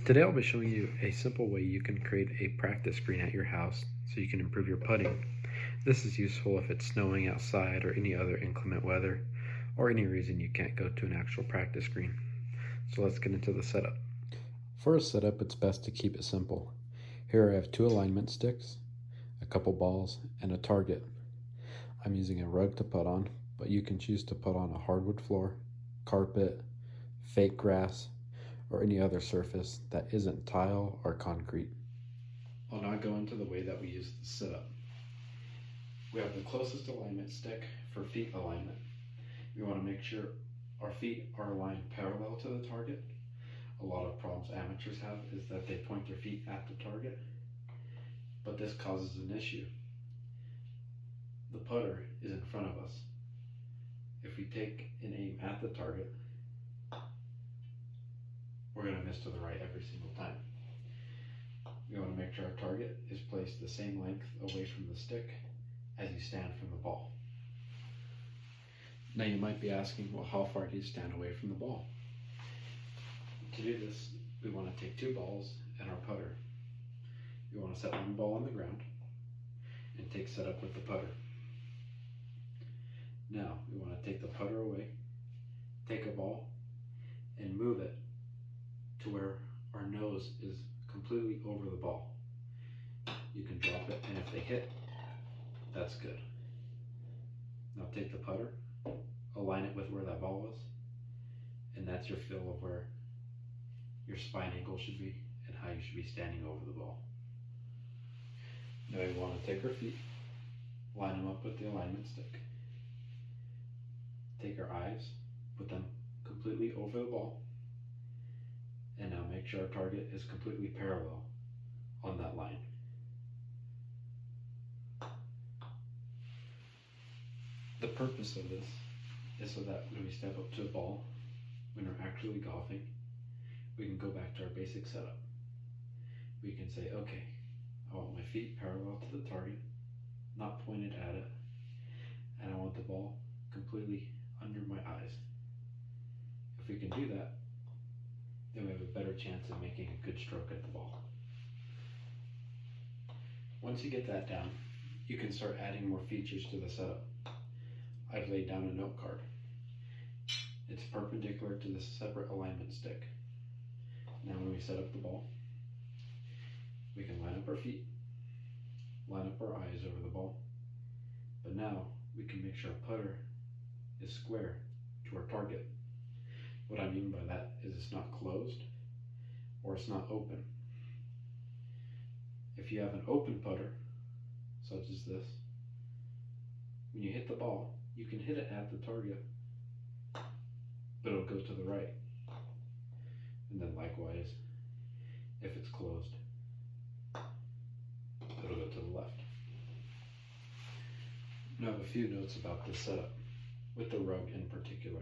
Today I'll be showing you a simple way you can create a practice green at your house so you can improve your putting. This is useful if it's snowing outside or any other inclement weather, or any reason you can't go to an actual practice green. So let's get into the setup. For a setup, it's best to keep it simple. Here I have 2 alignment sticks, a couple balls, and a target. I'm using a rug to putt on, but you can choose to putt on a hardwood floor, carpet, fake grass, or any other surface that isn't tile or concrete. I'll now go into the way that we use the setup. We have the closest alignment stick for feet alignment. We want to make sure our feet are aligned parallel to the target. A lot of problems amateurs have is that they point their feet at the target, but this causes an issue. The putter is in front of us. If we take an aim at the target, we're going to miss to the right every single time. We want to make sure our target is placed the same length away from the stick as you stand from the ball. Now you might be asking, well, how far do you stand away from the ball? To do this, we want to take 2 balls and our putter. We want to set one ball on the ground and take setup with the putter. Now we want to take the putter away, take a ball, and move it to where our nose is completely over the ball. You can drop it, and if they hit, that's good. Now take the putter, align it with where that ball was, and that's your feel of where your spine angle should be and how you should be standing over the ball. Now we want to take our feet, line them up with the alignment stick, take our eyes, put them completely over the ball, and now make sure our target is completely parallel on that line. The purpose of this is so that when we step up to a ball, when we're actually golfing, we can go back to our basic setup. We can say, okay, I want my feet parallel to the target, not pointed at it, and I want the ball completely under my eyes. If we can do that, then we have a better chance of making a good stroke at the ball. Once you get that down, you can start adding more features to the setup. I've laid down a note card. It's perpendicular to the separate alignment stick. Now when we set up the ball, we can line up our feet, line up our eyes over the ball, but now we can make sure our putter is square to our target. What I mean by that is it's not closed or it's not open. If you have an open putter, such as this, when you hit the ball, you can hit it at the target, but it'll go to the right. And then likewise, if it's closed, it'll go to the left. Now I have a few notes about this setup, with the rug in particular.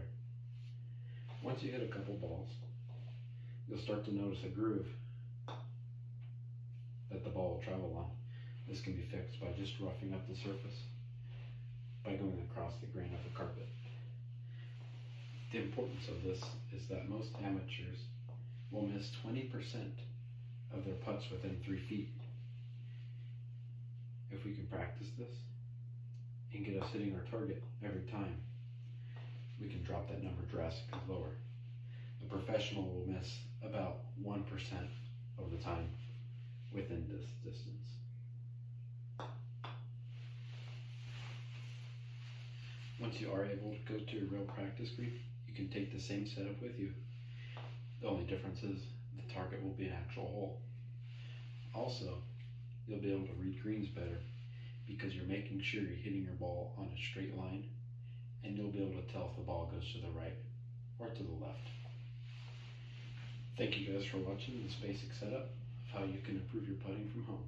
Once you hit a couple balls, you'll start to notice a groove that the ball will travel on. This can be fixed by just roughing up the surface by going across the grain of the carpet. The importance of this is that most amateurs will miss 20% of their putts within 3 feet. If we can practice this and get us hitting our target every time, we can drop that number drastically lower. A professional will miss about 1% of the time within this distance. Once you are able to go to a real practice green, you can take the same setup with you. The only difference is the target will be an actual hole. Also, you'll be able to read greens better because you're making sure you're hitting your ball on a straight line, and you'll be able to tell if the ball goes to the right or to the left. Thank you guys for watching this basic setup of how you can improve your putting from home.